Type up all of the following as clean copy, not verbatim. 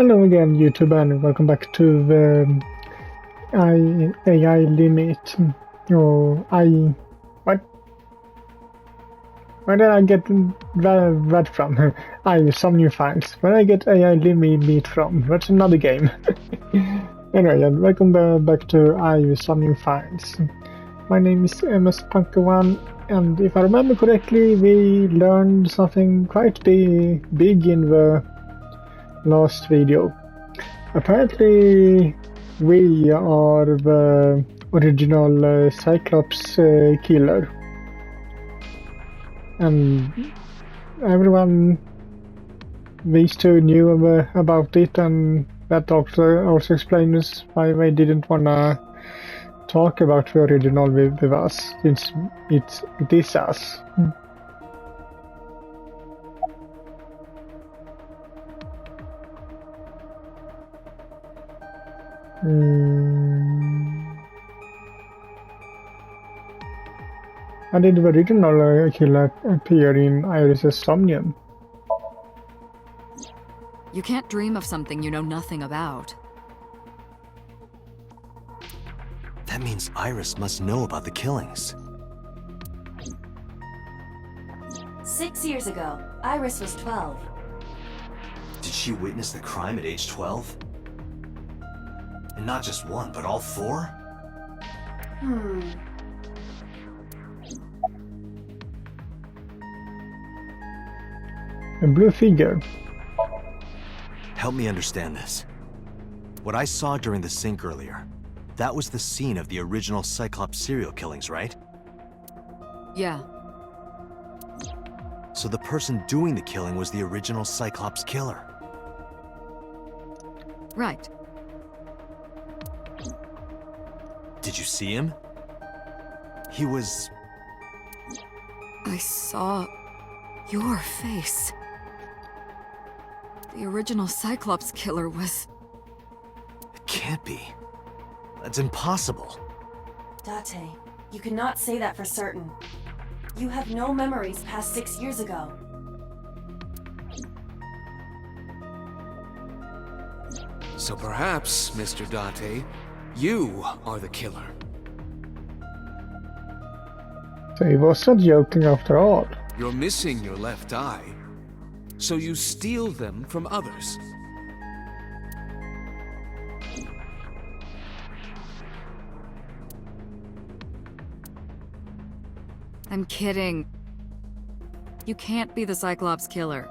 Hello again, YouTube, and welcome back to the AI limit. Or what? Where did I get that from? Somnium Files. Where did I get AI limit from? That's another game. Anyway, and welcome back to Somnium Files. My name is MS-Punker1, and if I remember correctly, we learned something quite big in the last video. Apparently we are the original Cyclops killer, and everyone, these two knew about it, and that also explains why they didn't wanna talk about the original with us, since it is us. How did the original killer appear in Iris's Somnium? You can't dream of something you know nothing about. That means Iris must know about the killings. 6 years ago, Iris was 12. Did she witness the crime at age 12? And not just one, but all four? A blue figure. Help me understand this. What I saw during the sink earlier, that was the scene of the original Cyclops serial killings, right? Yeah. So the person doing the killing was the original Cyclops killer. Right. Did you see him? He was... I saw your face. The original Cyclops killer was... It can't be. That's impossible. Date, you cannot say that for certain. You have no memories past 6 years ago. So perhaps, Mr. Date, you are the killer. So he wasn't joking after all. You're missing your left eye, so you steal them from others. I'm kidding. You can't be the Cyclops killer.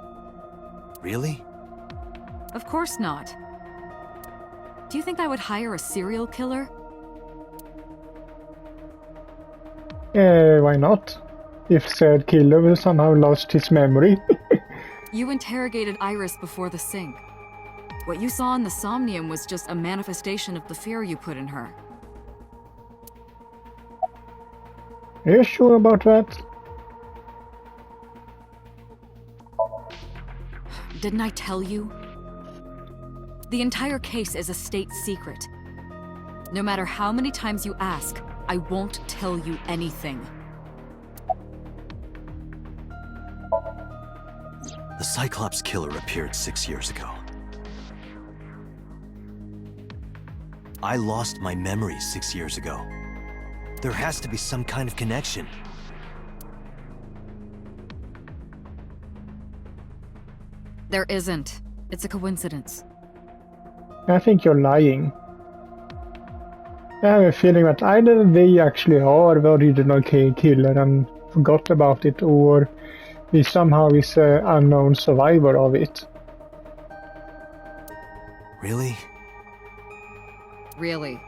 Really? Of course not. Do you think I would hire a serial killer? Why not? If said killer somehow lost his memory. You interrogated Iris before the sink. What you saw in the Somnium was just a manifestation of the fear you put in her. Are you sure about that? Didn't I tell you? The entire case is a state secret. No matter how many times you ask, I won't tell you anything. The Cyclops killer appeared 6 years ago. I lost my memory 6 years ago. There has to be some kind of connection. There isn't. It's a coincidence. I think you're lying. I have a feeling that either they actually are the original killer and forgot about it, or we somehow is an unknown survivor of it. Really? Really.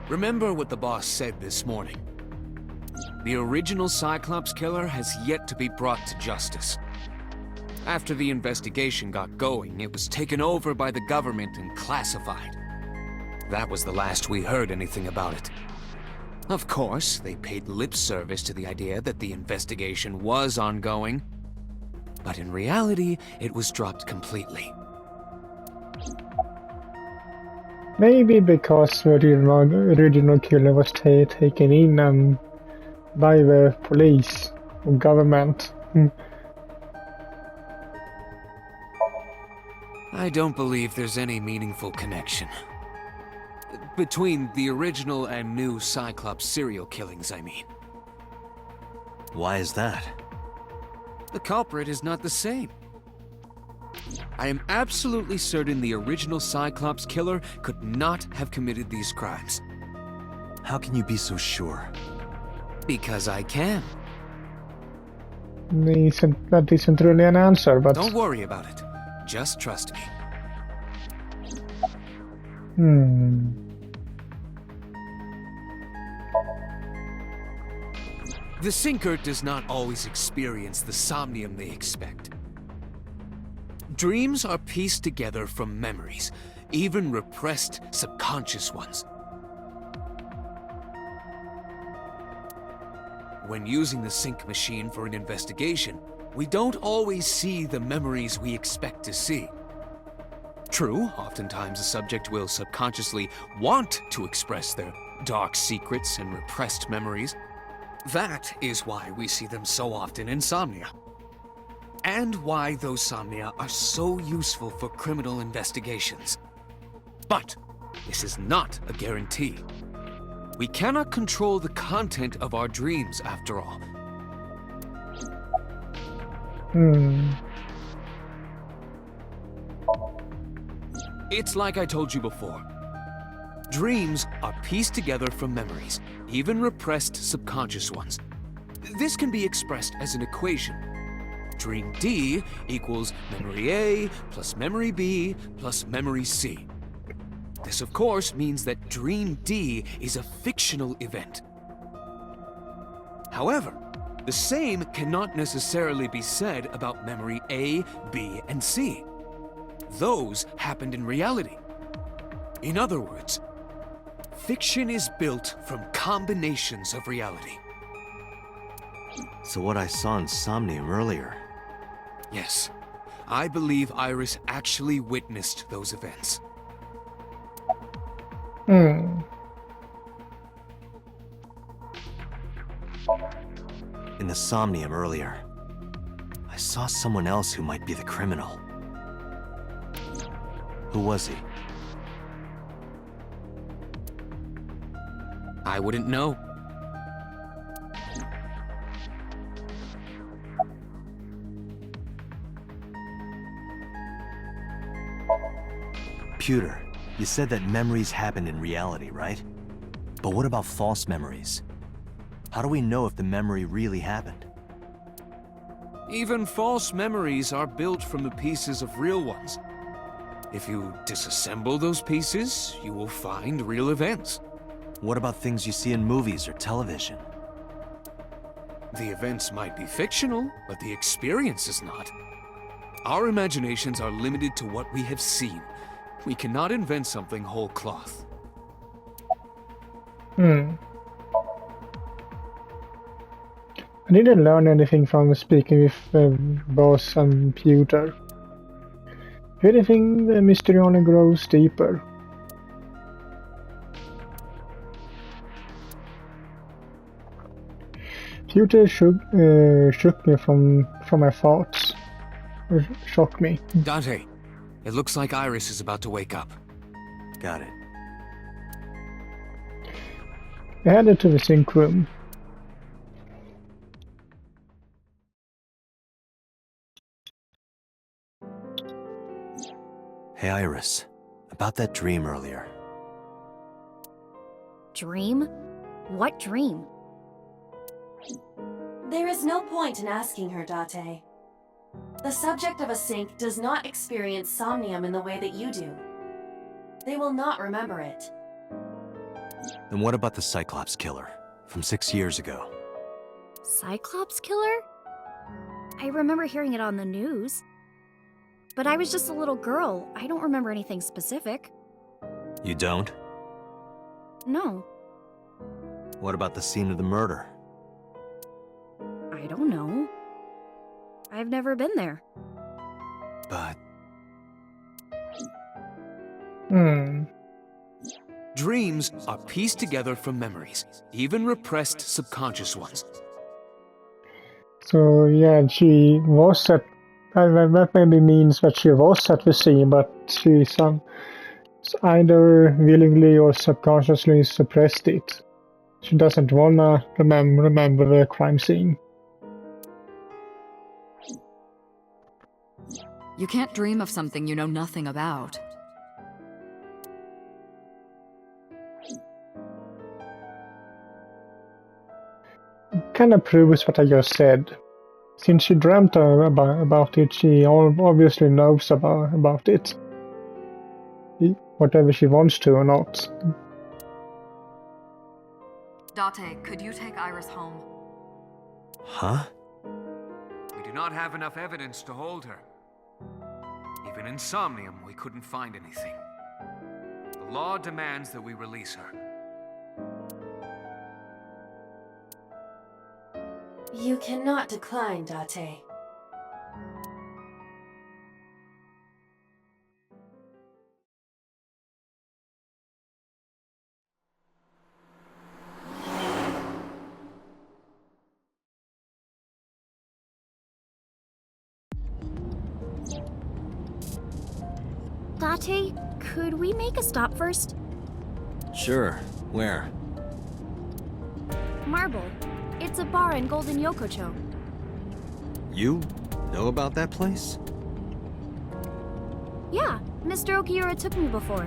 Remember what the boss said this morning. The original Cyclops killer has yet to be brought to justice. After the investigation got going, it was taken over by the government and classified. That was the last we heard anything about it. Of course, they paid lip service to the idea that the investigation was ongoing, but in reality, it was dropped completely. Maybe because the original killer was taken in by the police or government. I don't believe there's any meaningful connection. Between the original and new Cyclops serial killings, I mean. Why is that? The culprit is not the same. I am absolutely certain the original Cyclops killer could not have committed these crimes. How can you be so sure? Because I can. That isn't really an answer, but... Don't worry about it. Just trust me. The Sinker does not always experience the somnium they expect. Dreams are pieced together from memories, even repressed subconscious ones. When using the sync machine for an investigation, we don't always see the memories we expect to see. True, oftentimes a subject will subconsciously want to express their dark secrets and repressed memories. That is why we see them so often in Somnia. And why those Somnia are so useful for criminal investigations. But this is not a guarantee. We cannot control the content of our dreams, after all. It's like I told you before. Dreams are pieced together from memories, even repressed subconscious ones. This can be expressed as an equation. Dream D equals memory A plus memory B plus memory C. This, of course, means that Dream D is a fictional event. However, the same cannot necessarily be said about memory A, B, and C. Those happened in reality. In other words, fiction is built from combinations of reality. So what I saw in Somnium earlier... Yes, I believe Iris actually witnessed those events. In the Somnium earlier, I saw someone else who might be the criminal. Who was he? I wouldn't know. Pewter, you said that memories happen in reality, right? But what about false memories? How do we know if the memory really happened? Even false memories are built from the pieces of real ones. If you disassemble those pieces, you will find real events. What about things you see in movies or television? The events might be fictional, but the experience is not. Our imaginations are limited to what we have seen. We cannot invent something whole cloth. I didn't learn anything from speaking with Boss and Pewter. If anything, the mystery only grows deeper. Pewter shook me from my thoughts. Shocked me. Dante, it looks like Iris is about to wake up. Got it. I headed to the sync room. Hey Iris, about that dream earlier. Dream? What dream? There is no point in asking her, Date. The subject of a sync does not experience somnium in the way that you do. They will not remember it. Then what about the Cyclops killer from 6 years ago? Cyclops killer? I remember hearing it on the news. But I was just a little girl. I don't remember anything specific. You don't? No. What about the scene of the murder? I don't know. I've never been there. But Dreams are pieced together from memories, even repressed subconscious ones. So yeah, she was at. That maybe means that she was at the scene, but she either willingly or subconsciously suppressed it. She doesn't wanna remember the crime scene. You can't dream of something you know nothing about. Kinda proves what I just said. Since she dreamt about it, she obviously knows about it. Whatever she wants to or not. Date, could you take Iris home? huh? We do not have enough evidence to hold her. Even in Somnium, we couldn't find anything. The law demands that we release her. You cannot decline, Date. Date, could we make a stop first? Sure. Where? Marble. It's a bar in Golden Yokocho. You know about that place? Yeah, Mr. Okiura took me before.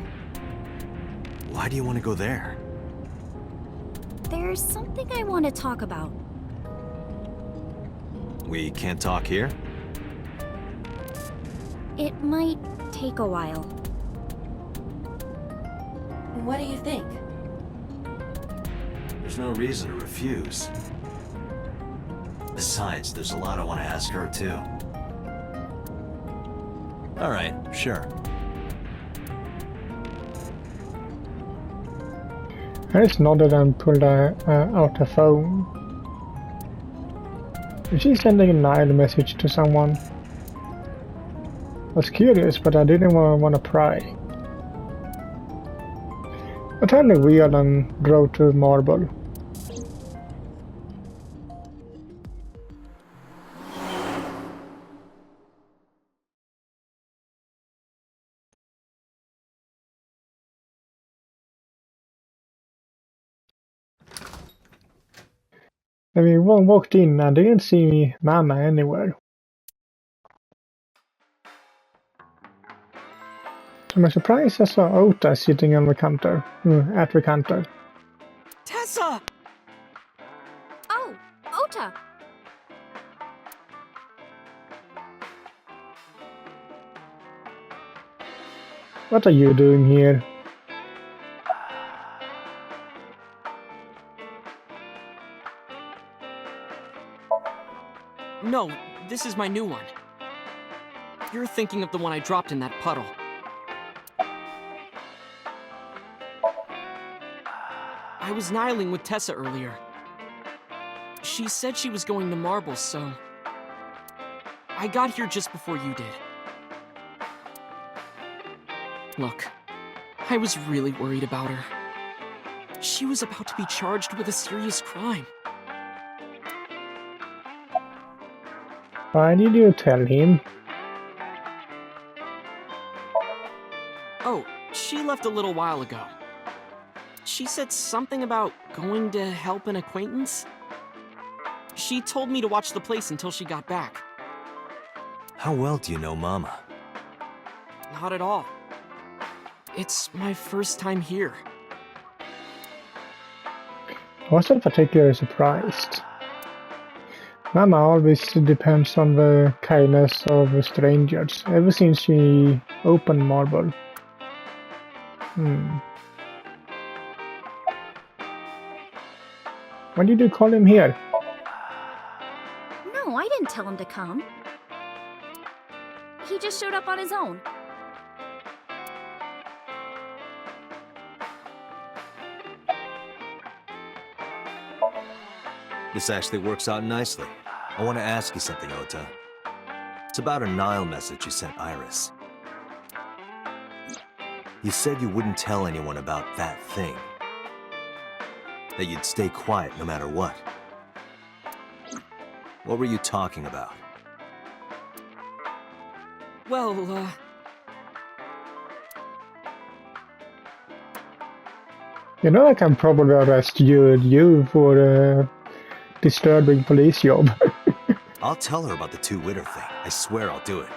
Why do you want to go there? There's something I want to talk about. We can't talk here? It might take a while. What do you think? There's no reason to refuse. Besides, there's a lot I want to ask her, too. Alright, sure. Harris nodded and pulled out her phone. Is she sending a Nile message to someone? I was curious, but I didn't want to pry. I turned the wheel and drove to Marble. When we walked in, I didn't see Mama anywhere. To my surprise, I saw Ota sitting on the counter, at the counter. Tessa! Oh, Ota! What are you doing here? No, this is my new one. You're thinking of the one I dropped in that puddle. I was nihiling with Tessa earlier. She said she was going to Marble, so... I got here just before you did. Look, I was really worried about her. She was about to be charged with a serious crime. Why did you tell him? Oh, she left a little while ago. She said something about going to help an acquaintance. She told me to watch the place until she got back. How well do you know Mama? Not at all. It's my first time here. I wasn't particularly surprised. Mama always depends on the kindness of strangers, ever since she opened Marble. Why did you call him here? No, I didn't tell him to come. He just showed up on his own. This actually works out nicely. I want to ask you something, Ota. It's about a Nile message you sent Iris. You said you wouldn't tell anyone about that thing. That you'd stay quiet no matter what. What were you talking about? Well, You know I can probably arrest you for disturbing police job. I'll tell her about the two-witter thing. I swear I'll do it.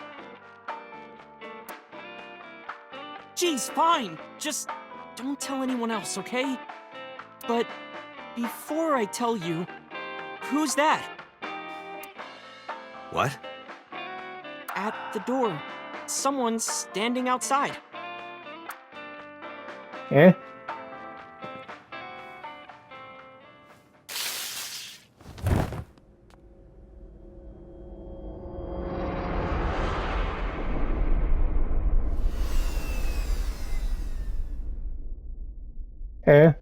geez, fine. Just don't tell anyone else, okay? But before I tell you, who's that? What? At the door. Someone's standing outside. Eh? Eh?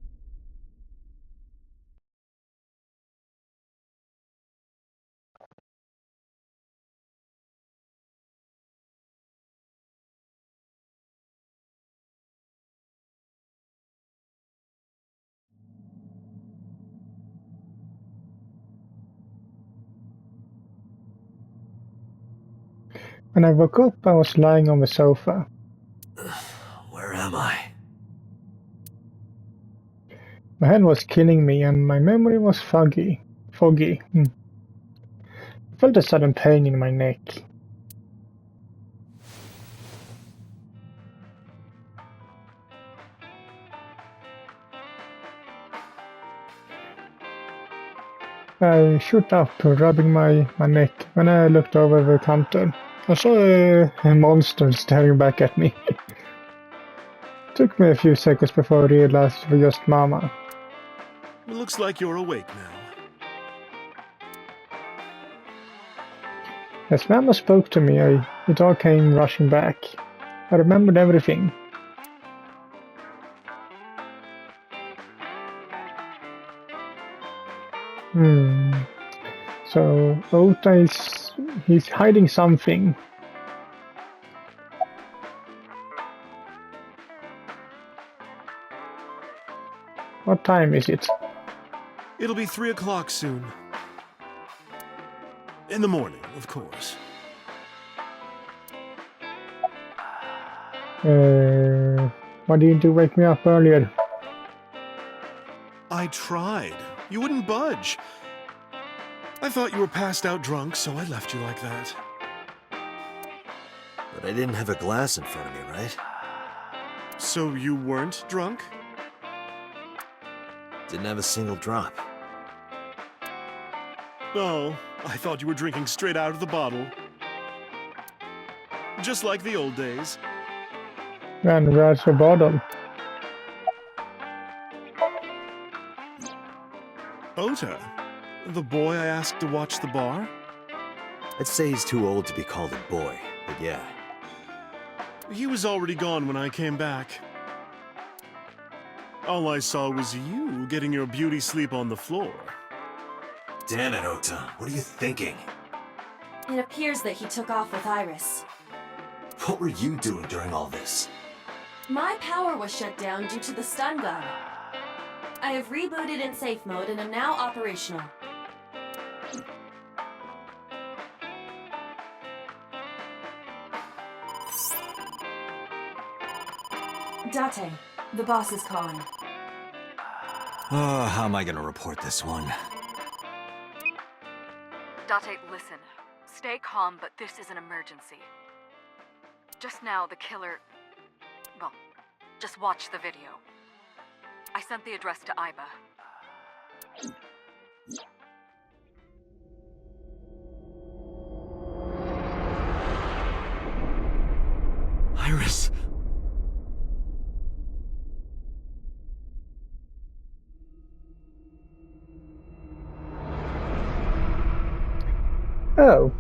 When I woke up, I was lying on the sofa. Where am I? My head was killing me and my memory was foggy. I felt a sudden pain in my neck. I shoot up, rubbing my neck. When I looked over the counter, I saw a monster staring back at me. Took me a few seconds before I realized it was just Mama. It looks like you're awake now. As Mama spoke to me, it all came rushing back. I remembered everything. So Ota he's hiding something. What time is it? It'll be 3 o'clock soon. In the morning, of course. Why didn't you wake me up earlier? I tried. You wouldn't budge. I thought you were passed out drunk, so I left you like that. But I didn't have a glass in front of me, right? So you weren't drunk? Didn't have a single drop. Oh, I thought you were drinking straight out of the bottle. Just like the old days. And where's the bottle? Ota, the boy I asked to watch the bar? I'd say he's too old to be called a boy, but yeah. He was already gone when I came back. All I saw was you getting your beauty sleep on the floor. Damn it, Ota. What are you thinking? It appears that he took off with Iris. What were you doing during all this? My power was shut down due to the stun gun. I have rebooted in safe mode and am now operational. Date, the boss is calling. Oh, how am I gonna report this one? Date, listen. Stay calm, but this is an emergency. Just now, the killer... Well, just watch the video. I sent the address to Iba. Iris! Oh,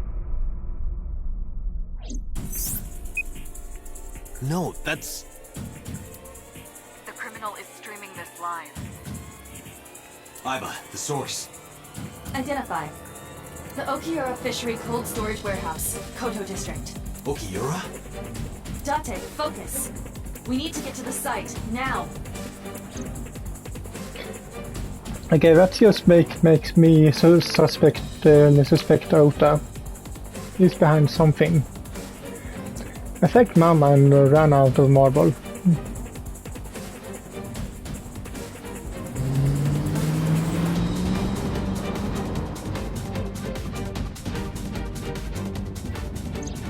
No, that's... The criminal is streaming this live. Iba, the source. Identify. The Okiura Fishery Cold Storage Warehouse, Koto District. Okiura? Date, focus. We need to get to the site, now. Okay, that just makes me so suspect Ota. He's behind something. I thanked Mama and ran out of marble.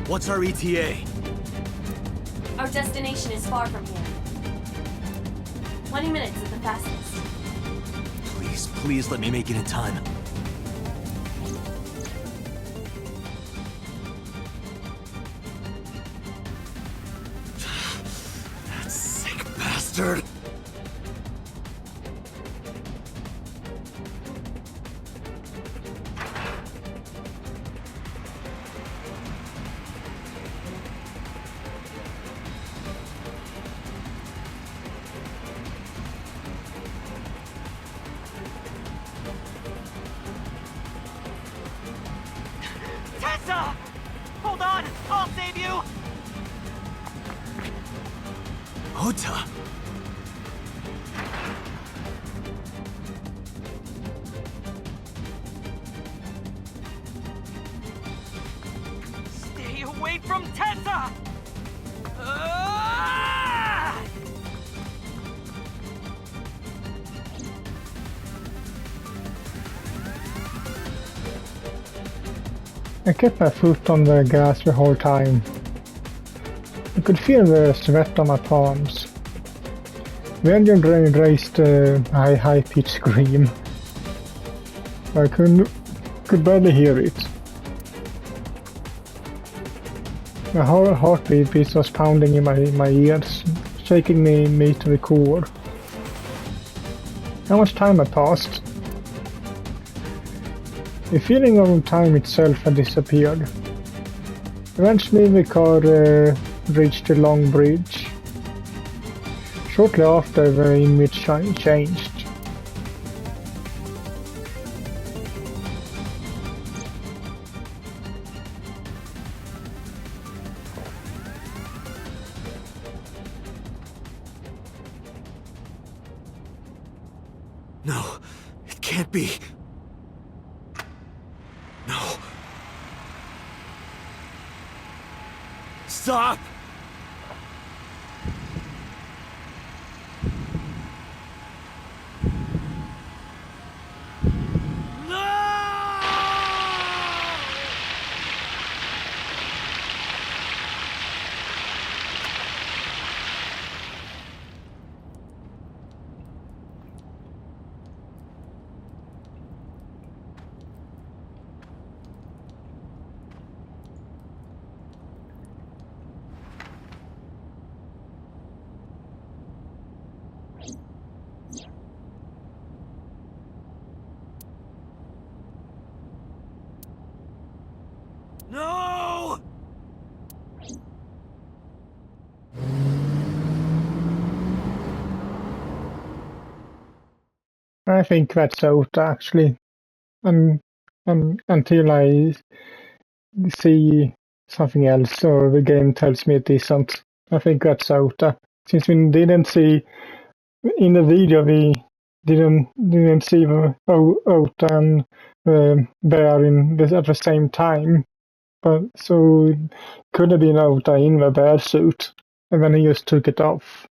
What's our ETA? Our destination is far from here. 20 minutes at the fastest. Please let me make it in time. That sick bastard! Tessa! Hold on! I'll save you! Ota! Stay away from Tessa! Ah! I kept my foot on the gas the whole time. I could feel the sweat on my palms. The engine raised a high-pitched scream. I could barely hear it. My whole heartbeat was pounding in my ears, shaking me to the core. How much time had passed? The feeling of time itself had disappeared. Eventually the car reached a long bridge. Shortly after, the image changed. No, it can't be. No. Stop! No! I think that's out actually. Until I see something else or the game tells me it isn't. I think that's out. Since we didn't see in the video, we didn't see Ota and Bear at the same time. But so it could have been Ota in the bear suit, and then he just took it off.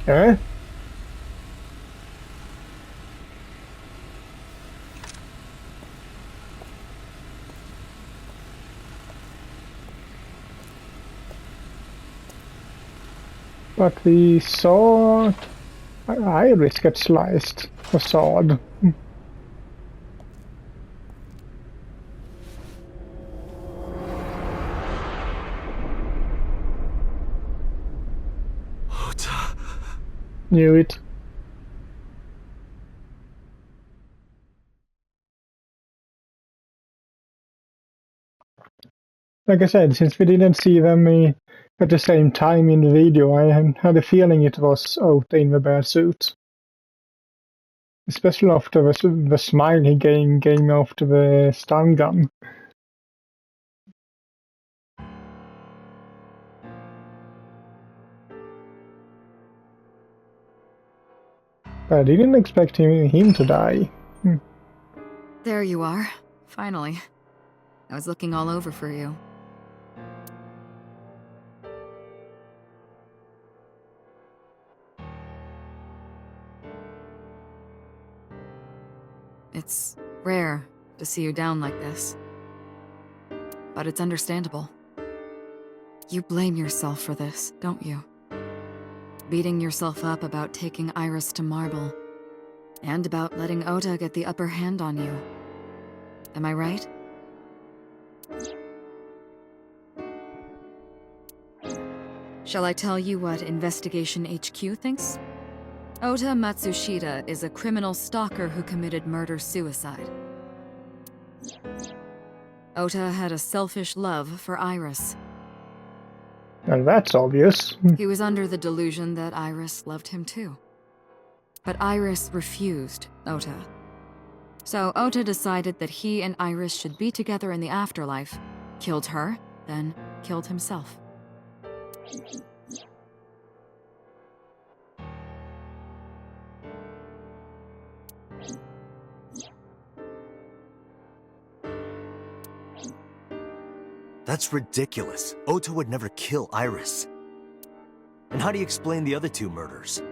Eh? But we saw Iris get sliced or sawed. Ota. Knew it. like I said, since we didn't see them at the same time in the video, I had a feeling it was Ota in the bad suit. Especially after the smile he gave me after the stun gun. But I didn't expect him to die. There you are. Finally. I was looking all over for you. It's rare to see you down like this. But it's understandable. You blame yourself for this, don't you? Beating yourself up about taking Iris to Marble. And about letting Ota get the upper hand on you. Am I right? Shall I tell you what Investigation HQ thinks? Ota Matsushita is a criminal stalker who committed murder-suicide. Ota had a selfish love for Iris. And that's obvious. He was under the delusion that Iris loved him too. But Iris refused Ota. So Ota decided that he and Iris should be together in the afterlife, killed her, then killed himself. That's ridiculous. Ota would never kill Iris. And how do you explain the other two murders?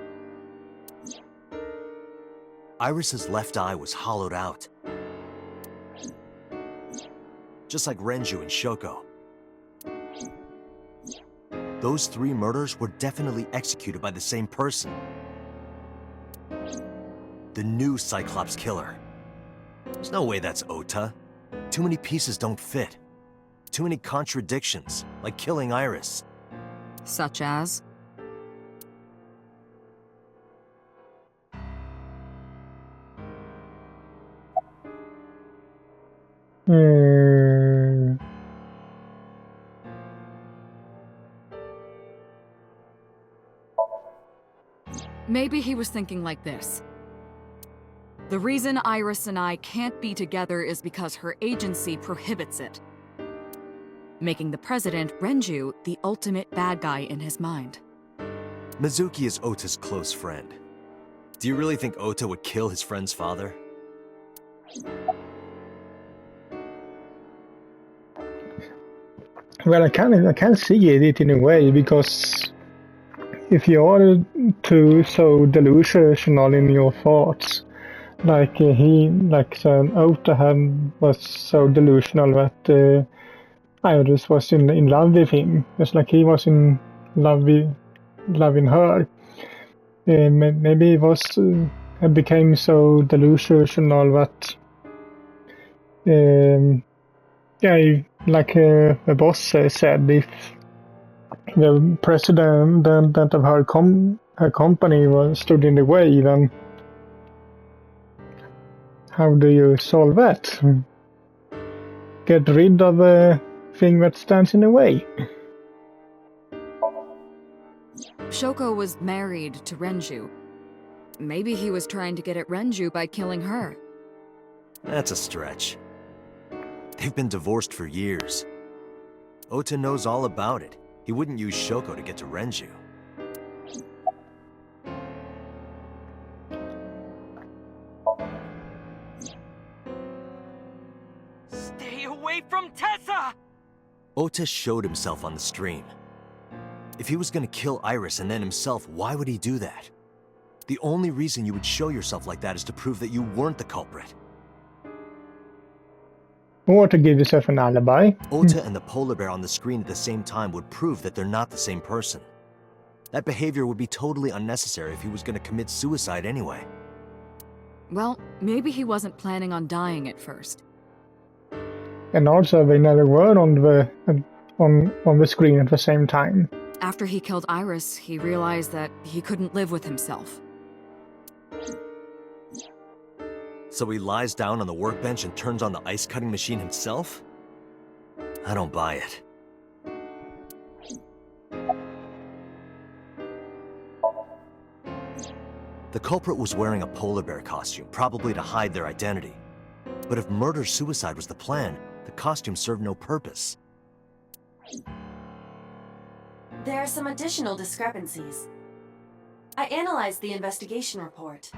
Iris's left eye was hollowed out. Just like Renju and Shoko. Those three murders were definitely executed by the same person. The new Cyclops killer. There's no way that's Ota. Too many pieces don't fit. Too many contradictions, like killing Iris. Such as? Maybe he was thinking like this. The reason Iris and I can't be together is because her agency prohibits it. Making the president, Renju, the ultimate bad guy in his mind. Mizuki is Ota's close friend. Do you really think Ota would kill his friend's father? Well, I can see it in a way, because if you are too so delusional in your thoughts, like Ota was so delusional that Iris was in love with him, just like he was in love with loving her. Maybe he was became so delusional that like the boss said, if the president of her company stood in the way, then how do you solve that? Get rid of the thing that stands in the way. Shoko was married to Renju. Maybe he was trying to get at Renju by killing her. That's a stretch. They've been divorced for years. Ota knows all about it. He wouldn't use Shoko to get to Renju. Stay away from Tessa! Ota showed himself on the stream. If he was gonna kill Iris and then himself, why would he do that? The only reason you would show yourself like that is to prove that you weren't the culprit. Or to give yourself an alibi. Ota and the polar bear on the screen at the same time would prove that they're not the same person. That behavior would be totally unnecessary if he was gonna commit suicide anyway. Well, maybe he wasn't planning on dying at first. And also, they never were on the screen at the same time. After he killed Iris, he realized that he couldn't live with himself. So he lies down on the workbench and turns on the ice-cutting machine himself? I don't buy it. The culprit was wearing a polar bear costume, probably to hide their identity. But if murder-suicide was the plan, the costume served no purpose. There are some additional discrepancies. I analyzed the investigation report.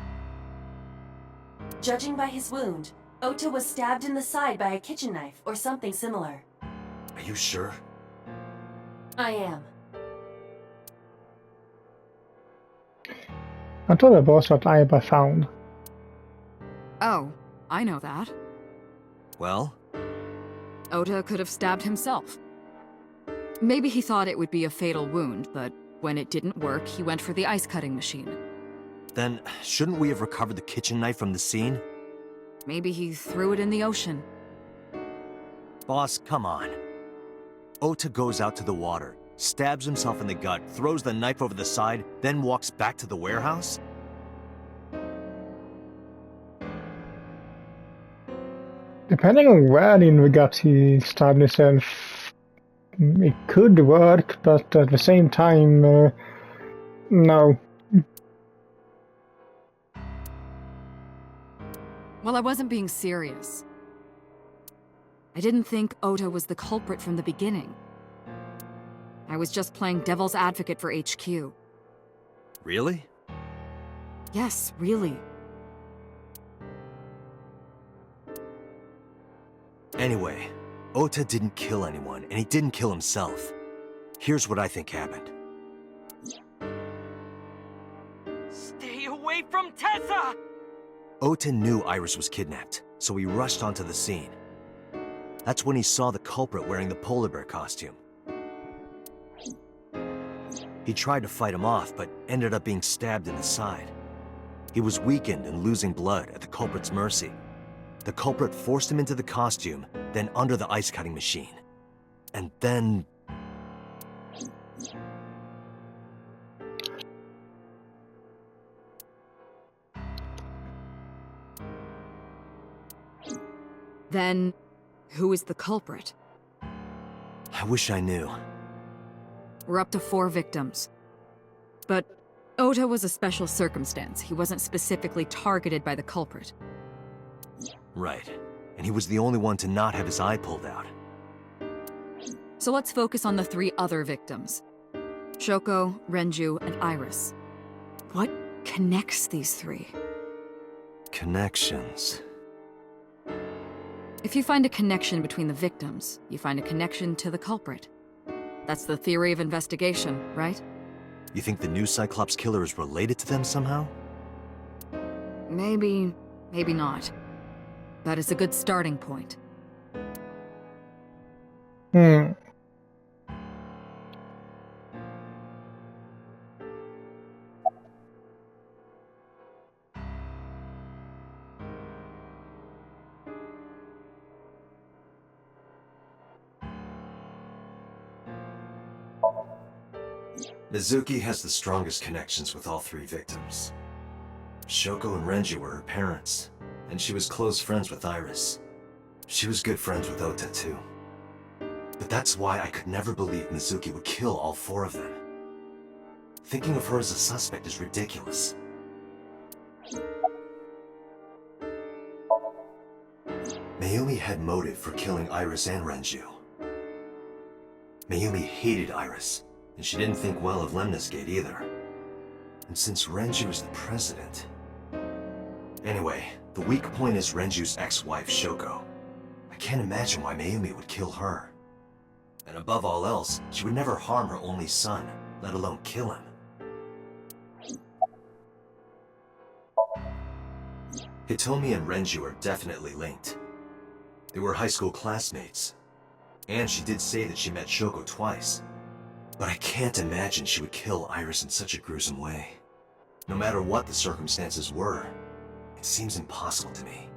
Judging by his wound, Ota was stabbed in the side by a kitchen knife or something similar. Are you sure? I am. I thought that was what I found. Oh, I know that. Well? Ota could have stabbed himself. Maybe he thought it would be a fatal wound, but when it didn't work, he went for the ice-cutting machine. Then, shouldn't we have recovered the kitchen knife from the scene? Maybe he threw it in the ocean. Boss, come on. Ota goes out to the water, stabs himself in the gut, throws the knife over the side, then walks back to the warehouse? Depending on where in the gut he stabbed himself, it could work, but at the same time, no. Well, I wasn't being serious. I didn't think Ota was the culprit from the beginning. I was just playing devil's advocate for HQ. Really? Yes, really. Anyway, Ota didn't kill anyone, and he didn't kill himself. Here's what I think happened. Stay away from Tessa! Ota knew Iris was kidnapped, so he rushed onto the scene. That's when he saw the culprit wearing the polar bear costume. He tried to fight him off, but ended up being stabbed in the side. He was weakened and losing blood at the culprit's mercy. The culprit forced him into the costume, then under the ice-cutting machine. And then... Then, who is the culprit? I wish I knew. We're up to 4 victims. But Ota was a special circumstance. He wasn't specifically targeted by the culprit. Right. And he was the only one to not have his eye pulled out. So let's focus on the 3 other victims. Shoko, Renju, and Iris. What connects these 3? Connections. If you find a connection between the victims, you find a connection to the culprit. That's the theory of investigation, right? You think the new Cyclops killer is related to them somehow? Maybe, maybe not. But it's a good starting point. Mizuki has the strongest connections with all 3 victims. Shoko and Renji were her parents, and she was close friends with Iris. She was good friends with Ota too. But that's why I could never believe Mizuki would kill all 4 of them. Thinking of her as a suspect is ridiculous. Mayumi had motive for killing Iris and Renju. Mayumi hated Iris, and she didn't think well of Lemnisgate either. And since Renju is the president... Anyway, the weak point is Renju's ex-wife, Shoko. I can't imagine why Mayumi would kill her. And above all else, she would never harm her only son, let alone kill him. Hitomi and Renju are definitely linked. They were high school classmates. And she did say that she met Shoko twice. But I can't imagine she would kill Iris in such a gruesome way. No matter what the circumstances were, it seems impossible to me.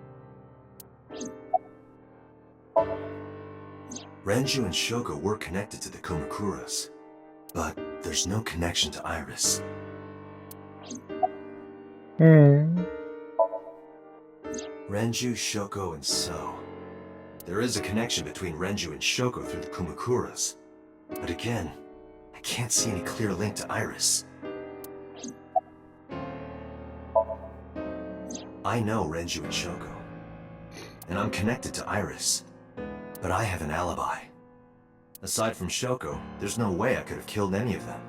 Renju and Shoko were connected to the Kumakuras, but there's no connection to Iris. Renju, Shoko, and So. There is a connection between Renju and Shoko through the Kumakuras. But again, I can't see any clear link to Iris. I know Renju and Shoko, and I'm connected to Iris, but I have an alibi. Aside from Shoko, there's no way I could have killed any of them.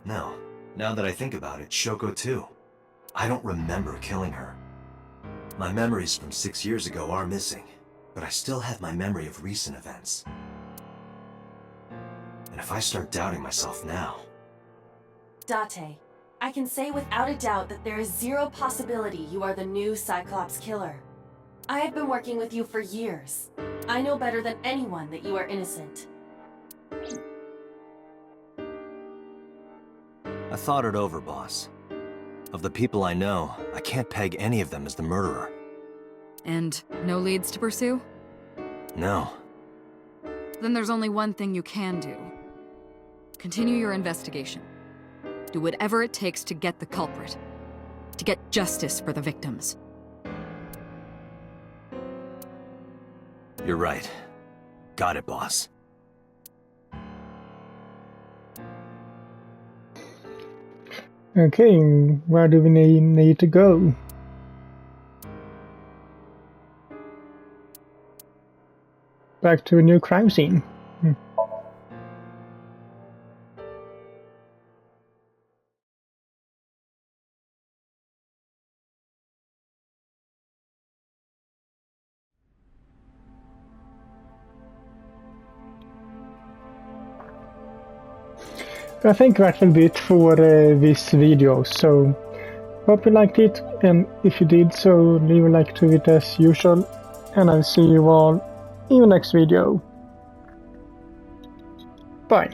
No, now that I think about it, Shoko too. I don't remember killing her. My memories from 6 years ago are missing, but I still have my memory of recent events. And if I start doubting myself now... Date, I can say without a doubt that there is zero possibility you are the new Cyclops killer. I have been working with you for years. I know better than anyone that you are innocent. I thought it over, boss. Of the people I know, I can't peg any of them as the murderer. And no leads to pursue? No. Then there's only one thing you can do. Continue your investigation. Do whatever it takes to get the culprit. To get justice for the victims. You're right. Got it, boss. Okay, where do we need to go? Back to a new crime scene. I think that will be it for this video, so hope you liked it, and if you did so, leave a like to it as usual, and I'll see you all in the next video. Bye.